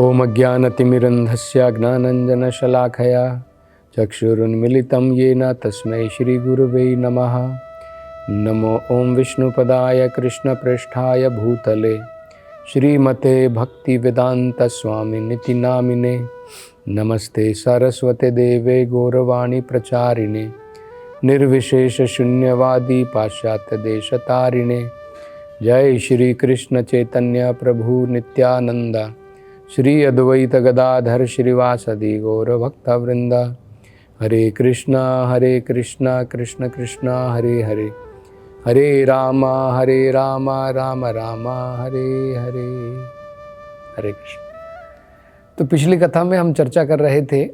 ओम अज्ञानतिमिरन्धस्य ज्ञानाञ्जनशलाकया चक्षुरुन्मिलितं येन तस्मै श्रीगुरुवे नमः। नमो ओम विष्णुपदाय कृष्णप्रेष्ठाय भूतले श्रीमते भक्तिवेदान्तस्वामिनिति नामिने। नमस्ते सरस्वते देवे गौरवाणी प्रचारिणे निर्विशेष शून्यवादी पाश्चात्य देशतारिणे। जय श्री कृष्ण चैतन्य प्रभु नित्यानंद श्री अद्वैत गदाधर श्रीवासदि गौर भक्तवृंद। हरे कृष्णा कृष्ण कृष्ण हरे हरे, हरे राम राम राम हरे हरे। हरे कृष्ण। तो पिछली कथा में हम चर्चा कर रहे थे,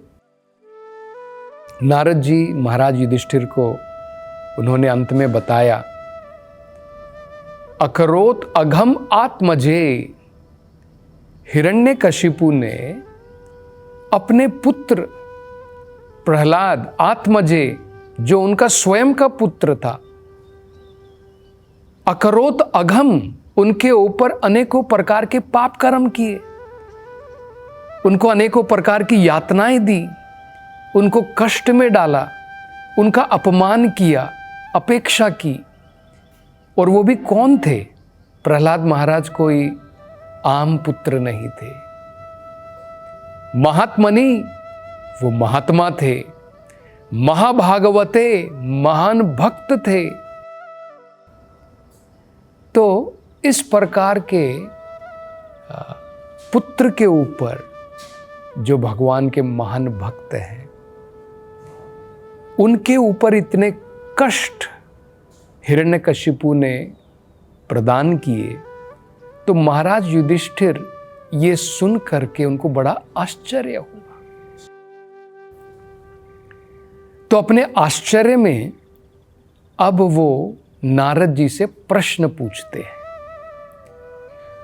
नारद जी महाराज युधिष्ठिर को उन्होंने अंत में बताया, अकरोत अघम आत्मजे। हिरण्यकशिपु ने अपने पुत्र प्रहलाद, आत्मजे जो उनका स्वयं का पुत्र था, अकरोत अघम, उनके ऊपर अनेकों प्रकार के पाप कर्म किए, उनको अनेकों प्रकार की यातनाएं दी, उनको कष्ट में डाला, उनका अपमान किया, अपेक्षा की। और वो भी कौन थे? प्रहलाद महाराज कोई आम पुत्र नहीं थे। महात्मनि, वो महात्मा थे। महाभागवते, महान भक्त थे। तो इस प्रकार के पुत्र के ऊपर जो भगवान के महान भक्त हैं, उनके ऊपर इतने कष्ट हिरण्यकशिपु ने प्रदान किए, तो महाराज युधिष्ठिर ये सुन करके उनको बड़ा आश्चर्य हुआ। तो अपने आश्चर्य में अब वो नारद जी से प्रश्न पूछते हैं।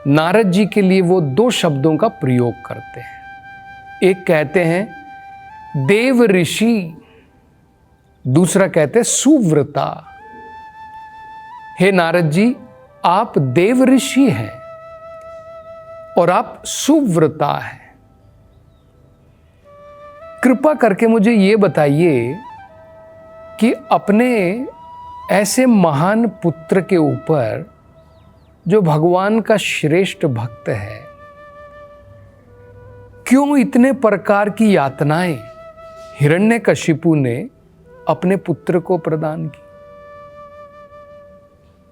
नारद जी के लिए वो दो शब्दों का प्रयोग करते हैं। एक कहते हैं देव ऋषि, दूसरा कहते हैं सुव्रता। हे नारद जी, आप देव ऋषि हैं और आप सुव्रता हैं। कृपा करके मुझे ये बताइए कि अपने ऐसे महान पुत्र के ऊपर जो भगवान का श्रेष्ठ भक्त है, क्यों इतने प्रकार की यातनाएं हिरण्यकशिपु ने अपने पुत्र को प्रदान की?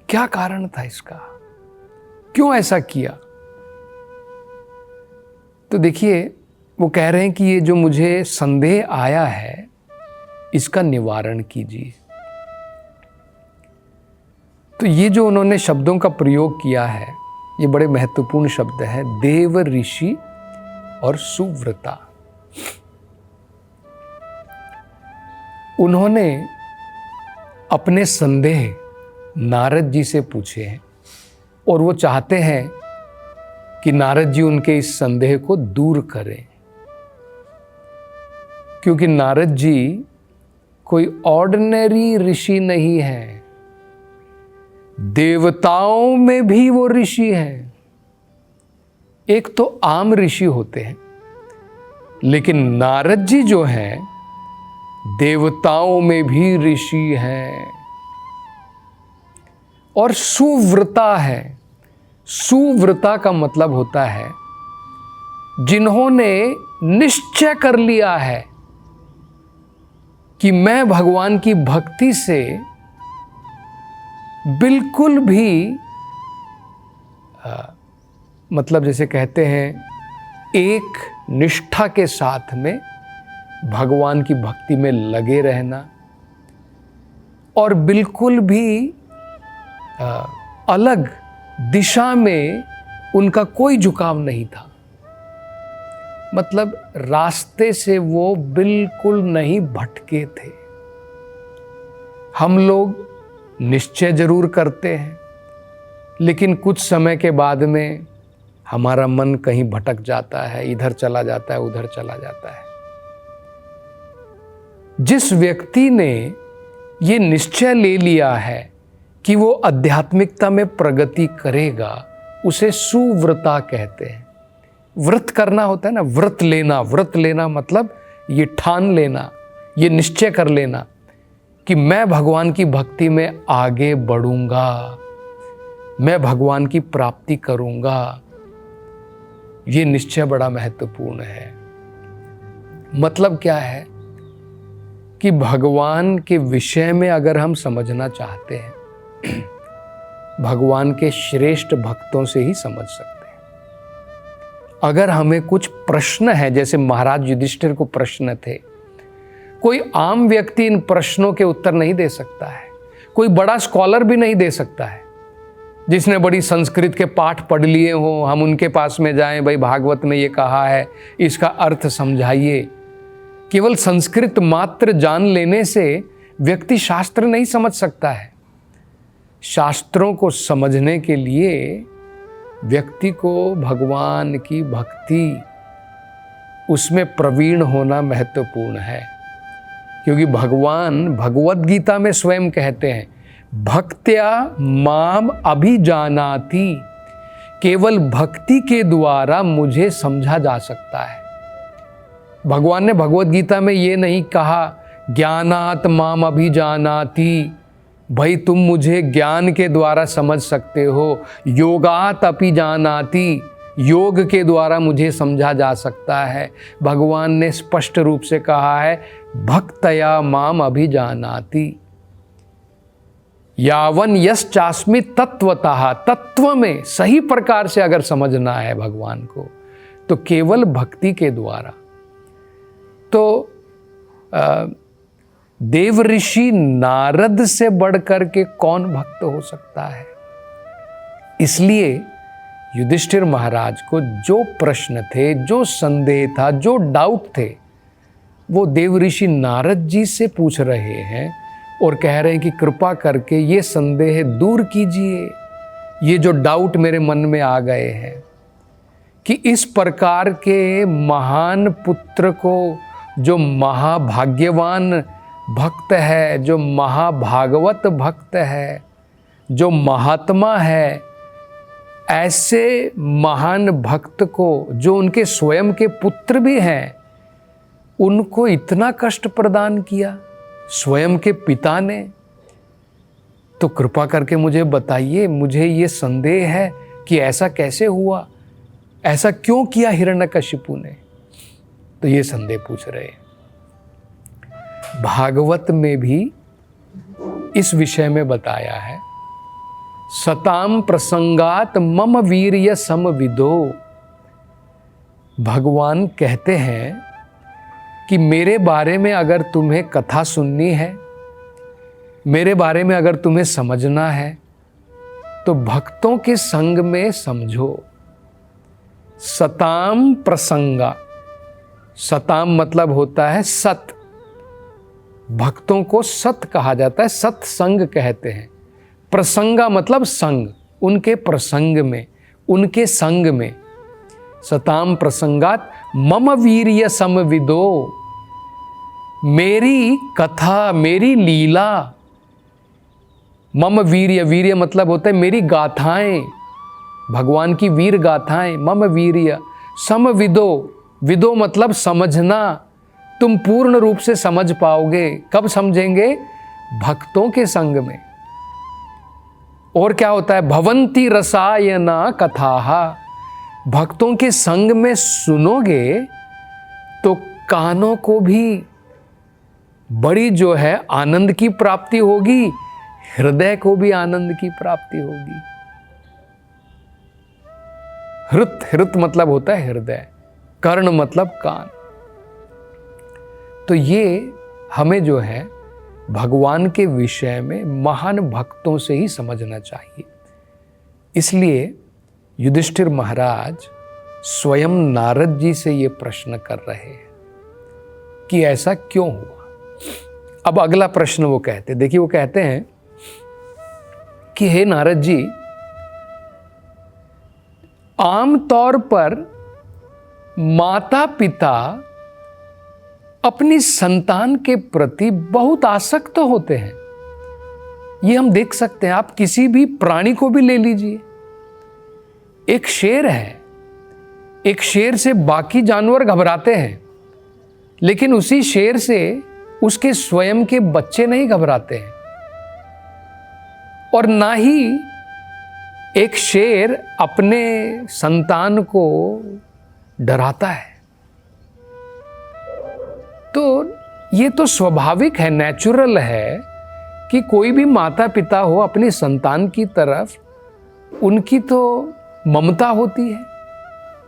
क्या कारण था इसका? क्यों ऐसा किया? तो देखिए, वो कह रहे हैं कि ये जो मुझे संदेह आया है, इसका निवारण कीजिए। तो ये जो उन्होंने शब्दों का प्रयोग किया है, ये बड़े महत्वपूर्ण शब्द है, देव ऋषि और सुव्रता। उन्होंने अपने संदेह नारद जी से पूछे हैं और वो चाहते हैं कि नारद जी उनके इस संदेह को दूर करें, क्योंकि नारद जी कोई ऑर्डिनरी ऋषि नहीं है, देवताओं में भी वो ऋषि हैं। एक तो आम ऋषि होते हैं, लेकिन नारद जी जो हैं देवताओं में भी ऋषि हैं और सुव्रता है। सुव्रता का मतलब होता है जिन्होंने निश्चय कर लिया है कि मैं भगवान की भक्ति से बिल्कुल भी मतलब जैसे कहते हैं एक निष्ठा के साथ में भगवान की भक्ति में लगे रहना, और बिल्कुल भी अलग दिशा में उनका कोई झुकाव नहीं था। मतलब रास्ते से वो बिल्कुल नहीं भटके थे। हम लोग निश्चय जरूर करते हैं, लेकिन कुछ समय के बाद में हमारा मन कहीं भटक जाता है, इधर चला जाता है, उधर चला जाता है। जिस व्यक्ति ने ये निश्चय ले लिया है कि वो आध्यात्मिकता में प्रगति करेगा, उसे सुव्रता कहते हैं। व्रत करना होता है ना, व्रत लेना मतलब ये ठान लेना, ये निश्चय कर लेना कि मैं भगवान की भक्ति में आगे बढ़ूंगा, मैं भगवान की प्राप्ति करूंगा। ये निश्चय बड़ा महत्वपूर्ण है। मतलब क्या है कि भगवान के विषय में अगर हम समझना चाहते हैं, भगवान के श्रेष्ठ भक्तों से ही समझ सकते हैं। अगर हमें कुछ प्रश्न है, जैसे महाराज युधिष्ठिर को प्रश्न थे, कोई आम व्यक्ति इन प्रश्नों के उत्तर नहीं दे सकता है, कोई बड़ा स्कॉलर भी नहीं दे सकता है। जिसने बड़ी संस्कृत के पाठ पढ़ लिए हो, हम उनके पास में जाएं, भाई भागवत में ये कहा है, इसका अर्थ समझाइए। केवल संस्कृत मात्र जान लेने से व्यक्ति शास्त्र नहीं समझ सकता है। शास्त्रों को समझने के लिए व्यक्ति को भगवान की भक्ति, उसमें प्रवीण होना महत्वपूर्ण है। क्योंकि भगवान भगवद गीता में स्वयं कहते हैं, भक्त्या माम अभिजानाति, केवल भक्ति के द्वारा मुझे समझा जा सकता है। भगवान ने भगवद गीता में ये नहीं कहा ज्ञानात माम अभिजानाति, भाई तुम मुझे ज्ञान के द्वारा समझ सकते हो, योगात अपि जानाति, योग के द्वारा मुझे समझा जा सकता है। भगवान ने स्पष्ट रूप से कहा है भक्तया माम अभिजानाति, यावन यश्चास्मि तत्वतः, तत्व में सही प्रकार से अगर समझना है भगवान को तो केवल भक्ति के द्वारा। तो देव ऋषि नारद से बढ़कर के कौन भक्त हो सकता है। इसलिए युधिष्ठिर महाराज को जो प्रश्न थे, जो संदेह था, जो डाउट थे, वो देव ऋषि नारद जी से पूछ रहे हैं और कह रहे हैं कि कृपा करके ये संदेह दूर कीजिए, ये जो डाउट मेरे मन में आ गए हैं कि इस प्रकार के महान पुत्र को, जो महाभाग्यवान भक्त है, जो महाभागवत भक्त है, जो महात्मा है, ऐसे महान भक्त को, जो उनके स्वयं के पुत्र भी हैं, उनको इतना कष्ट प्रदान किया स्वयं के पिता ने। तो कृपा करके मुझे बताइए, मुझे ये संदेह है कि ऐसा कैसे हुआ, ऐसा क्यों किया हिरण्यकशिपु ने। तो ये संदेह पूछ रहे हैं। भागवत में भी इस विषय में बताया है, सताम प्रसंगात मम वीर्य समविदो। भगवान कहते हैं कि मेरे बारे में अगर तुम्हें कथा सुननी है, मेरे बारे में अगर तुम्हें समझना है, तो भक्तों के संग में समझो। सताम प्रसंगा, सताम मतलब होता है सत, भक्तों को सत कहा जाता है, सत्संग कहते हैं। प्रसंगा मतलब संग, उनके प्रसंग में, उनके संग में। सताम प्रसंगात मम वीर्य समविदो, मेरी कथा, मेरी लीला, मम वीर्य, वीर्य मतलब होता है मेरी गाथाएं, भगवान की वीर गाथाएं, मम वीर्य समविदो, विदो मतलब समझना, तुम पूर्ण रूप से समझ पाओगे। कब समझेंगे? भक्तों के संग में। और क्या होता है? भवंती रसायना कथाहा, भक्तों के संग में सुनोगे तो कानों को भी बड़ी जो है आनंद की प्राप्ति होगी, हृदय को भी आनंद की प्राप्ति होगी। हृत, हृत मतलब होता है हृदय, कर्ण मतलब कान। तो ये हमें जो है भगवान के विषय में महान भक्तों से ही समझना चाहिए। इसलिए युधिष्ठिर महाराज स्वयं नारद जी से ये प्रश्न कर रहे हैं कि ऐसा क्यों हुआ। अब अगला प्रश्न वो कहते, देखिए वो कहते हैं कि हे नारद जी, आमतौर पर माता पिता अपनी संतान के प्रति बहुत आसक्त होते हैं। ये हम देख सकते हैं, आप किसी भी प्राणी को भी ले लीजिए। एक शेर है, एक शेर से बाकी जानवर घबराते हैं, लेकिन उसी शेर से उसके स्वयं के बच्चे नहीं घबराते हैं। और ना ही एक शेर अपने संतान को डराता है। तो ये तो स्वाभाविक है, नेचुरल है कि कोई भी माता पिता हो अपनी संतान की तरफ उनकी तो ममता होती है,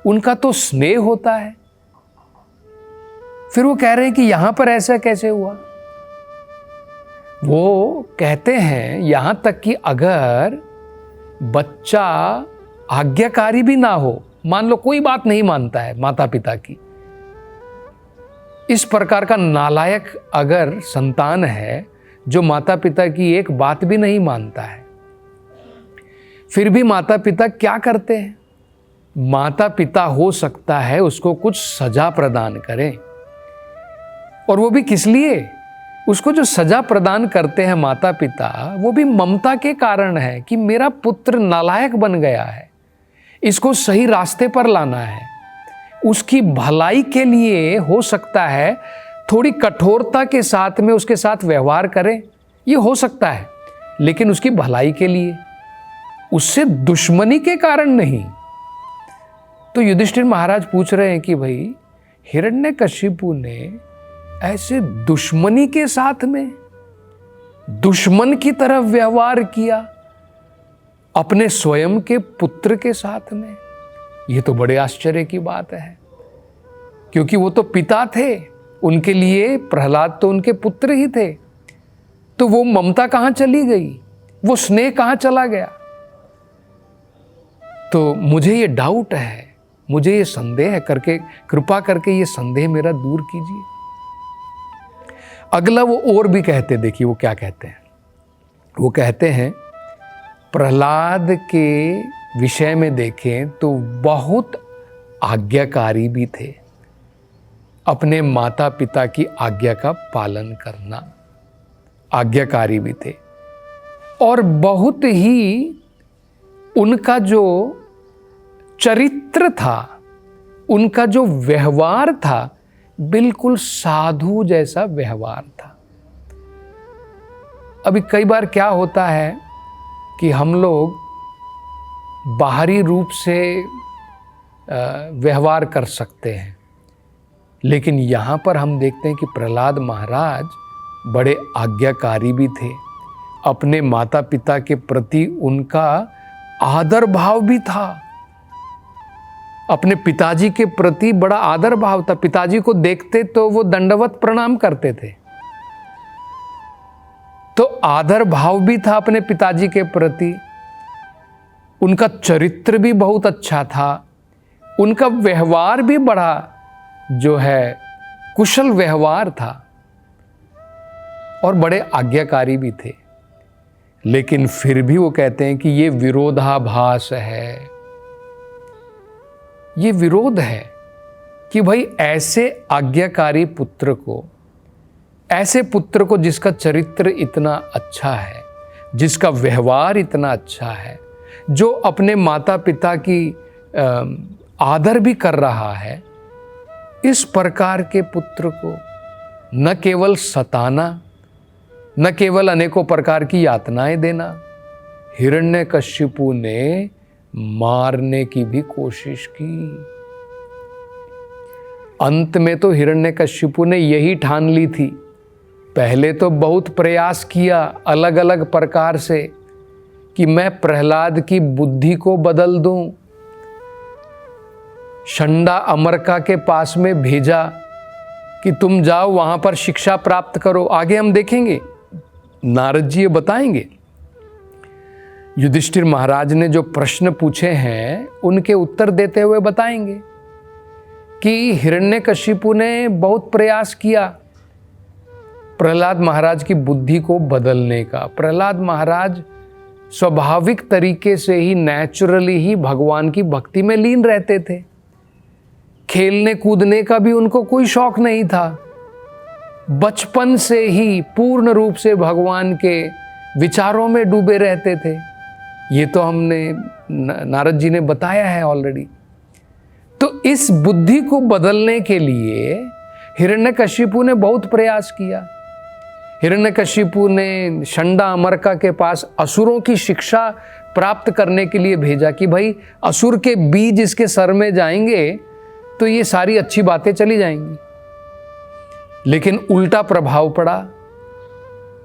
उनका तो स्नेह होता है। फिर वो कह रहे हैं कि यहां पर ऐसा कैसे हुआ। वो कहते हैं यहां तक कि अगर बच्चा आज्ञाकारी भी ना हो, मान लो कोई बात नहीं मानता है माता पिता की, इस प्रकार का नालायक अगर संतान है जो माता पिता की एक बात भी नहीं मानता है, फिर भी माता पिता क्या करते हैं? माता पिता हो सकता है उसको कुछ सजा प्रदान करें, और वो भी किस लिए? उसको जो सजा प्रदान करते हैं माता पिता, वो भी ममता के कारण है कि मेरा पुत्र नालायक बन गया है, इसको सही रास्ते पर लाना है, उसकी भलाई के लिए हो सकता है थोड़ी कठोरता के साथ में उसके साथ व्यवहार करें, ये हो सकता है, लेकिन उसकी भलाई के लिए, उससे दुश्मनी के कारण नहीं। तो युधिष्ठिर महाराज पूछ रहे हैं कि भाई हिरण्यकशिपु ने ऐसे दुश्मनी के साथ में दुश्मन की तरफ व्यवहार किया अपने स्वयं के पुत्र के साथ में, ये तो बड़े आश्चर्य की बात है। क्योंकि वो तो पिता थे, उनके लिए प्रहलाद तो उनके पुत्र ही थे, तो वो ममता कहां चली गई, वो स्नेह कहां चला गया? तो मुझे ये डाउट है, मुझे ये संदेह है, करके कृपा करके ये संदेह मेरा दूर कीजिए। अगला वो और भी कहते, देखिए वो क्या कहते हैं। वो कहते हैं प्रहलाद के विषय में देखें तो बहुत आज्ञाकारी भी थे, अपने माता पिता की आज्ञा का पालन करना, आज्ञाकारी भी थे, और बहुत ही उनका जो चरित्र था, उनका जो व्यवहार था, बिल्कुल साधु जैसा व्यवहार था। अभी कई बार क्या होता है कि हम लोग बाहरी रूप से व्यवहार कर सकते हैं, लेकिन यहाँ पर हम देखते हैं कि प्रहलाद महाराज बड़े आज्ञाकारी भी थे, अपने माता पिता के प्रति उनका आदर भाव भी था, अपने पिताजी के प्रति बड़ा आदर भाव था। पिताजी को देखते तो वो दंडवत प्रणाम करते थे, तो आदर भाव भी था अपने पिताजी के प्रति। उनका चरित्र भी बहुत अच्छा था, उनका व्यवहार भी बड़ा जो है कुशल व्यवहार था, और बड़े आज्ञाकारी भी थे। लेकिन फिर भी वो कहते हैं कि ये विरोधाभास है, ये विरोध है कि भाई ऐसे आज्ञाकारी पुत्र को, ऐसे पुत्र को जिसका चरित्र इतना अच्छा है, जिसका व्यवहार इतना अच्छा है, जो अपने माता पिता की आदर भी कर रहा है, इस प्रकार के पुत्र को न केवल सताना, न केवल अनेकों प्रकार की यातनाएं देना, हिरण्यकशिपु ने मारने की भी कोशिश की। अंत में तो हिरण्यकशिपु ने यही ठान ली थी, पहले तो बहुत प्रयास किया अलग अलग प्रकार से कि मैं प्रहलाद की बुद्धि को बदल दूं, शंडा अमरका के पास में भेजा कि तुम जाओ वहां पर शिक्षा प्राप्त करो। आगे हम देखेंगे, नारद जी ये बताएंगे। युधिष्ठिर महाराज ने जो प्रश्न पूछे हैं उनके उत्तर देते हुए बताएंगे कि हिरण्यकशिपु ने बहुत प्रयास किया प्रहलाद महाराज की बुद्धि को बदलने का। प्रहलाद महाराज स्वाभाविक तरीके से ही, नेचुरली ही भगवान की भक्ति में लीन रहते थे, खेलने कूदने का भी उनको कोई शौक नहीं था, बचपन से ही पूर्ण रूप से भगवान के विचारों में डूबे रहते थे। ये तो हमने नारद जी ने बताया है ऑलरेडी। तो इस बुद्धि को बदलने के लिए हिरण्यकशिपु ने बहुत प्रयास किया। हिरण्यकशिपु ने शंडा अमरका के पास असुरों की शिक्षा प्राप्त करने के लिए भेजा कि भाई असुर के बीज इसके सर में जाएंगे तो ये सारी अच्छी बातें चली जाएंगी। लेकिन उल्टा प्रभाव पड़ा।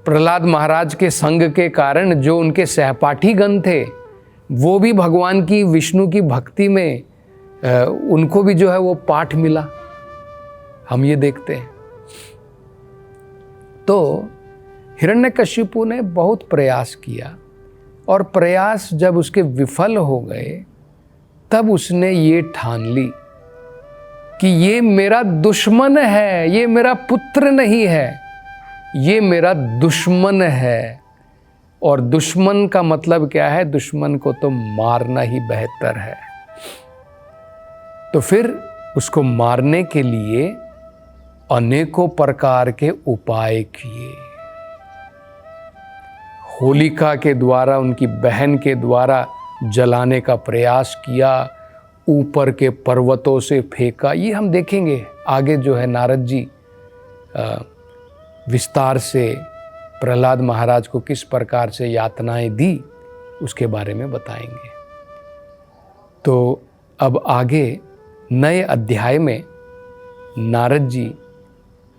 प्रहलाद महाराज के संग के कारण जो उनके सहपाठीगण थे वो भी भगवान की, विष्णु की भक्ति में उनको भी जो है वो पाठ मिला। हम ये देखते हैं। तो हिरण्यकशिपु ने बहुत प्रयास किया और प्रयास जब उसके विफल हो गए तब उसने ये ठान ली कि ये मेरा दुश्मन है, ये मेरा पुत्र नहीं है, ये मेरा दुश्मन है। और दुश्मन का मतलब क्या है? दुश्मन को तो मारना ही बेहतर है। तो फिर उसको मारने के लिए अनेकों प्रकार के उपाय किए। होलिका के द्वारा, उनकी बहन के द्वारा जलाने का प्रयास किया, ऊपर के पर्वतों से फेंका। ये हम देखेंगे आगे जो है नारद जी विस्तार से प्रहलाद महाराज को किस प्रकार से यातनाएं दी उसके बारे में बताएंगे। तो अब आगे नए अध्याय में नारद जी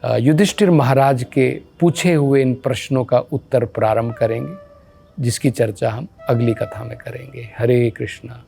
युधिष्ठिर महाराज के पूछे हुए इन प्रश्नों का उत्तर प्रारंभ करेंगे, जिसकी चर्चा हम अगली कथा में करेंगे। हरे कृष्णा।